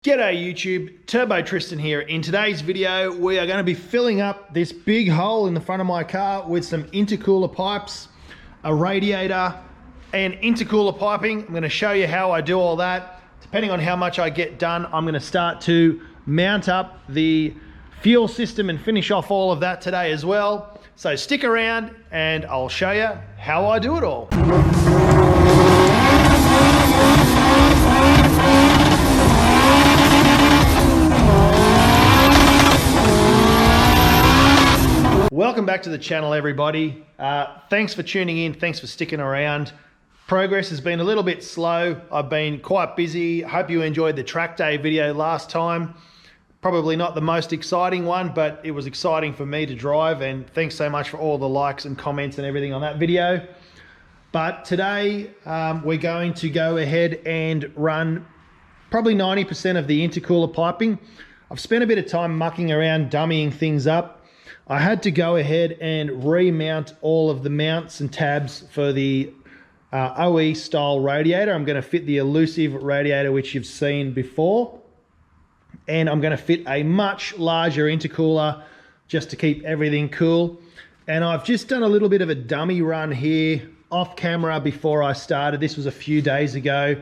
G'day YouTube, Turbo Tristan here. In today's video, we are going to be filling up this big hole in the front of my car with some intercooler pipes, a radiator, and intercooler piping. I'm going to show you how I do all that. Depending on how much I get done, I'm going to start to mount up the fuel system and finish off all of that today as well. So stick around and I'll show you how I do it all. Welcome back to the channel, everybody. Thanks for tuning in. Thanks for sticking around. Progress has been a little bit slow. I've been quite busy. Hope you enjoyed the track day video last time. Probably not the most exciting one, but it was exciting for me to drive, and thanks so much for all the likes and comments and everything on that video. But today we're going to go ahead and run probably 90% of the intercooler piping. I've spent a bit of time mucking around, dummying things up. I had to go ahead and remount all of the mounts and tabs for the OE style radiator. I'm going to fit the elusive radiator, which you've seen before, and I'm going to fit a much larger intercooler just to keep everything cool. And I've just done a little bit of a dummy run here off camera before I started. This was a few days ago,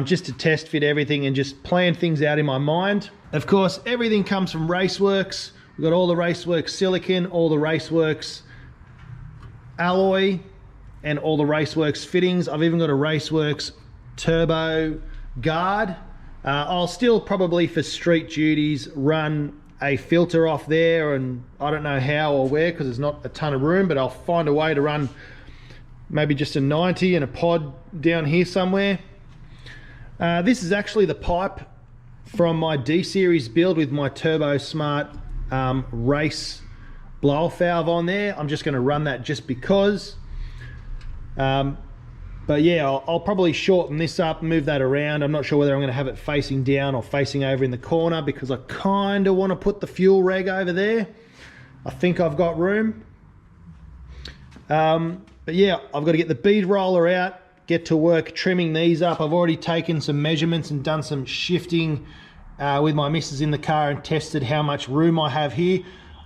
just to test fit everything and just plan things out in my mind. Of course, everything comes from Raceworks. We've got all the Raceworks silicon, all the Raceworks alloy, and all the Raceworks fittings. I've even got a Raceworks turbo guard. I'll still probably for street duties run a filter off there, and I don't know how or where because there's not a ton of room, but I'll find a way to run maybe just a 90 and a pod down here somewhere. This is actually the pipe from my D-Series build with my Turbo Smart race blow-off valve on there. I'm just going to run that just because. But yeah, I'll probably shorten this up, move that around. I'm not sure whether I'm going to have it facing down or facing over in the corner because I kind of want to put the fuel reg over there. I think I've got room. But yeah, I've got to get the bead roller out, get to work trimming these up. I've already taken some measurements and done some shifting with my missus in the car and tested how much room I have here.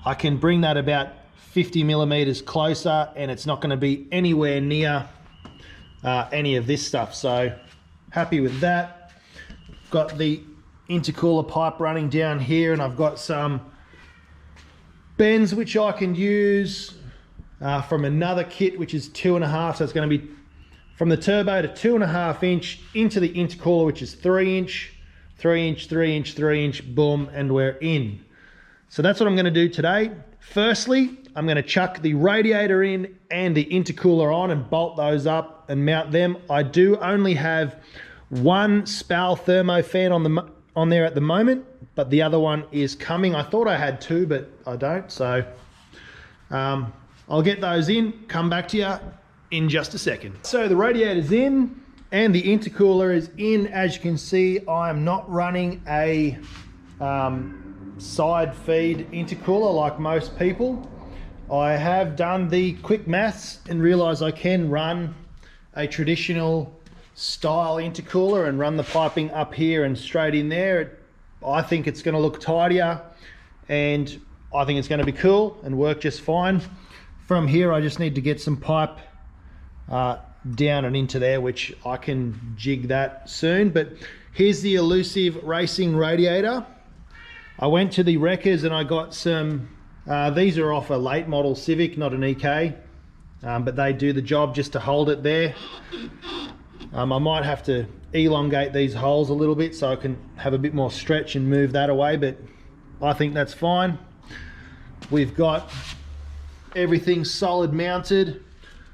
I can bring that about 50 millimeters closer, and it's not going to be anywhere near any of this stuff. So happy with that. Got the intercooler pipe running down here, and I've got some bends which I can use from another kit which is 2.5. So it's going to be from the turbo to 2.5 inch into the intercooler, which is 3 inch. 3 inch, 3 inch, 3 inch, boom, and we're in. So that's what I'm going to do today. Firstly, I'm going to chuck the radiator in and the intercooler on and bolt those up and mount them. I do only have one SPAL thermo fan on there at the moment, but the other one is coming. I thought I had two, but I don't. So I'll get those in, come back to you in just a second. So the radiator's in and the intercooler is in. As you can see, I am not running a side feed intercooler like most people. I have done the quick maths and realized I can run a traditional style intercooler and run the piping up here and straight in there. I think it's going to look tidier, and I think it's going to be cool and work just fine. From here, I just need to get some pipe down and into there, which I can jig that soon. But here's the elusive racing radiator. I went to the wreckers and I got some, these are off a late model Civic, not an EK, but they do the job just to hold it there. I might have to elongate these holes a little bit so I can have a bit more stretch and move that away, but I think that's fine. We've got everything solid mounted.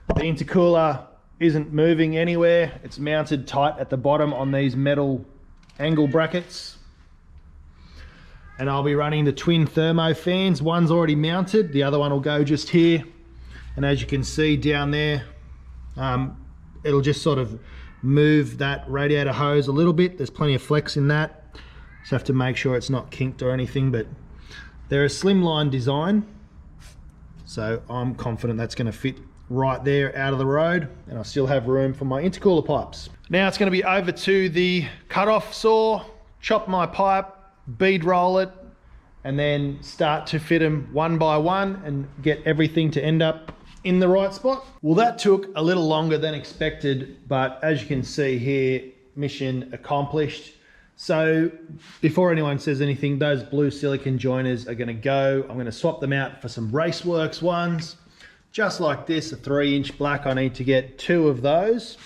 The intercooler isn't moving anywhere. It's mounted tight at the bottom on these metal angle brackets. And I'll be running the twin thermo fans. One's already mounted, the other one will go just here. And as you can see down there, it'll just sort of move that radiator hose a little bit. There's plenty of flex in that. Just have to make sure it's not kinked or anything, but they're a slimline design. So I'm confident that's going to fit right there out of the road, and I still have room for my intercooler pipes. Now it's going to be over to the cut-off saw chop my pipe, bead roll it, and then start to fit them one by one and get everything to end up in the right spot. Well, that took a little longer than expected, but as you can see here, mission accomplished. So before anyone says anything, those blue silicon joiners are going to go. I'm going to swap them out for some Raceworks ones, just like this, a 3-inch black. I need to get 2 of those.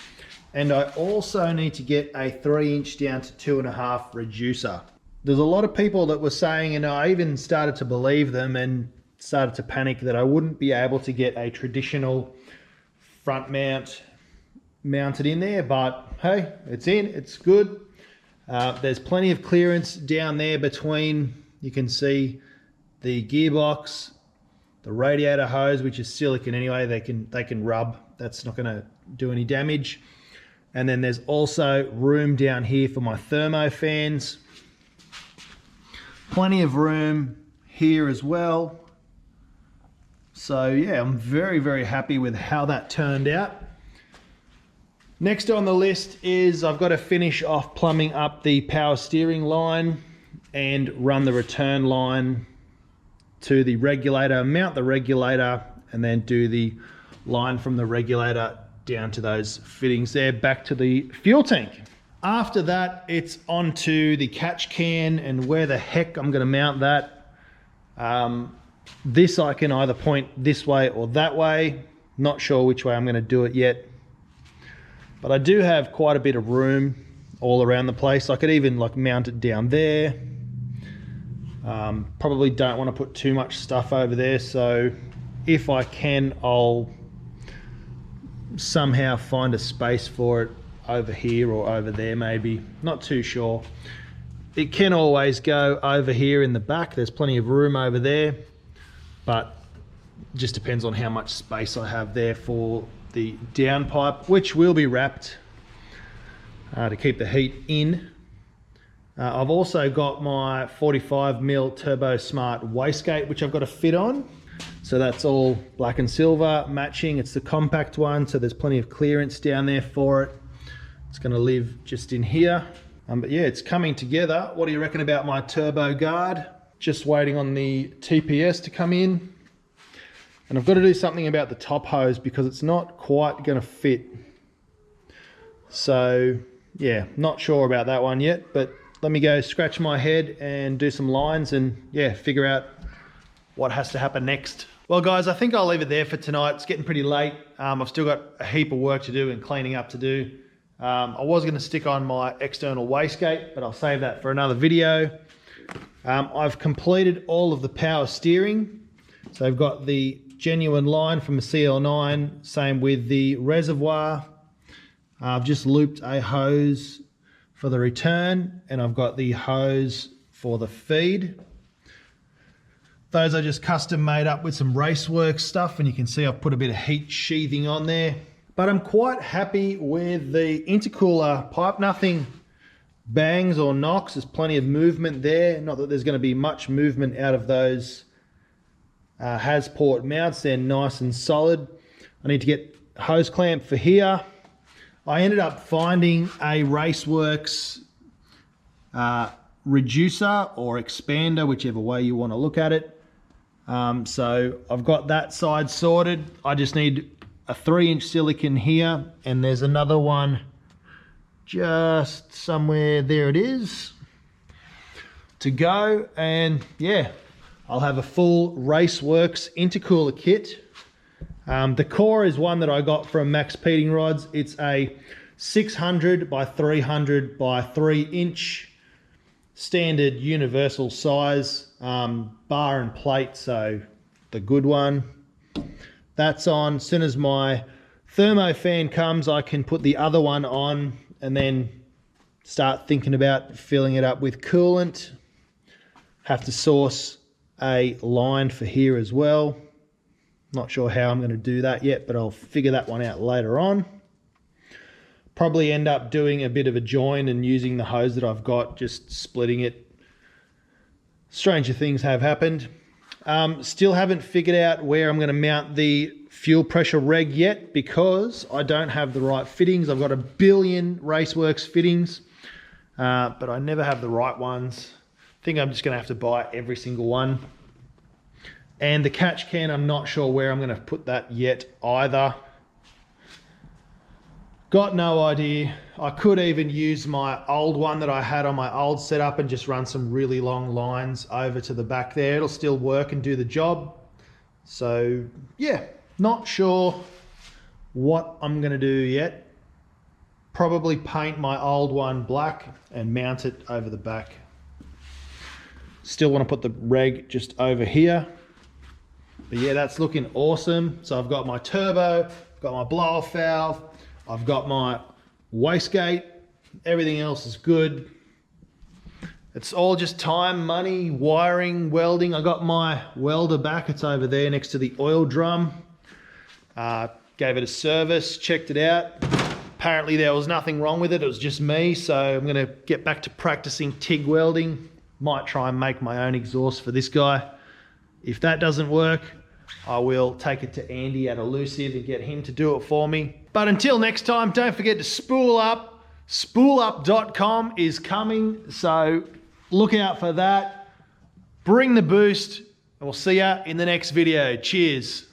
And I also need to get a 3-inch down to 2.5 reducer. There's a lot of people that were saying, and I even started to believe them and started to panic, that I wouldn't be able to get a traditional front mount mounted in there, but hey, it's in, it's good. There's plenty of clearance down there between, you can see the gearbox, the radiator hose, which is silicon anyway, they can rub, that's not going to do any damage. And then there's also room down here for my thermo fans. Plenty of room here as well. So yeah, I'm very, very happy with how that turned out. Next on the list is I've got to finish off plumbing up the power steering line and run the return line to the regulator, mount the regulator, and then do the line from the regulator down to those fittings there, back to the fuel tank. After that, it's onto the catch can and where the heck I'm going to mount that. This I can either point this way or that way. Not sure which way I'm going to do it yet. But I do have quite a bit of room all around the place. I could even like mount it down there. Probably don't want to put too much stuff over there. So if I can, I'll somehow find a space for it over here or over there maybe. Not too sure. It can always go over here in the back. There's plenty of room over there. But it just depends on how much space I have there for the downpipe, which will be wrapped to keep the heat in. I've also got my 45mm Turbo Smart wastegate, which I've got to fit on. So that's all black and silver matching. It's the compact one, so there's plenty of clearance down there for it. It's going to live just in here. But yeah, it's coming together. What do you reckon about my turbo guard? Just waiting on the TPS to come in. And I've got to do something about the top hose because it's not quite going to fit. So yeah, not sure about that one yet, but let me go scratch my head and do some lines and yeah, figure out what has to happen next. Well guys, I think I'll leave it there for tonight. It's getting pretty late. I've still got a heap of work to do and cleaning up to do. I was going to stick on my external wastegate, but I'll save that for another video. I've completed all of the power steering. So I've got the genuine line from the CL9, same with the reservoir. I've just looped a hose for the return, and I've got the hose for the feed. Those are just custom made up with some Raceworks stuff, and you can see I've put a bit of heat sheathing on there. But I'm quite happy with the intercooler pipe. Nothing bangs or knocks. There's plenty of movement there. Not that there's going to be much movement out of those Hasport mounts. They're nice and solid. I need to get hose clamp for here. I ended up finding a Raceworks reducer or expander, whichever way you want to look at it. So I've got that side sorted. I just need a 3-inch silicon here, and there's another one just somewhere, there it is, to go. And yeah, I'll have a full Raceworks intercooler kit. The core is one that I got from Max Peating Rods. It's a 600 by 300 by 3-inch standard universal size bar and plate, so the good one. That's on. As soon as my thermo fan comes, I can put the other one on and then start thinking about filling it up with coolant. Have to source a line for here as well. Not sure how I'm going to do that yet, but I'll figure that one out later on. Probably end up doing a bit of a join and using the hose that I've got, just splitting it. Stranger things have happened. Still haven't figured out where I'm going to mount the fuel pressure reg yet because I don't have the right fittings. I've got a billion Raceworks fittings. but I never have the right ones. I think I'm just gonna have to buy every single one. And the catch can, I'm not sure where I'm gonna put that yet either. Got no idea. I could even use my old one that I had on my old setup and just run some really long lines over to the back there. It'll still work and do the job. So yeah, not sure what I'm gonna do yet. Probably paint my old one black and mount it over the back. Still want to put the reg just over here. But yeah, that's looking awesome. So I've got my turbo, got my blow-off valve, I've got my wastegate, everything else is good. It's all just time, money, wiring, welding. I got my welder back, it's over there next to the oil drum. Gave it a service, checked it out. Apparently there was nothing wrong with it, it was just me, so I'm gonna get back to practicing TIG welding. Might try and make my own exhaust for this guy. If that doesn't work, I will take it to Andy at Elusive and get him to do it for me. But until next time, don't forget to spool up. Spoolup.com is coming, so look out for that. Bring the boost, and we'll see ya in the next video. Cheers.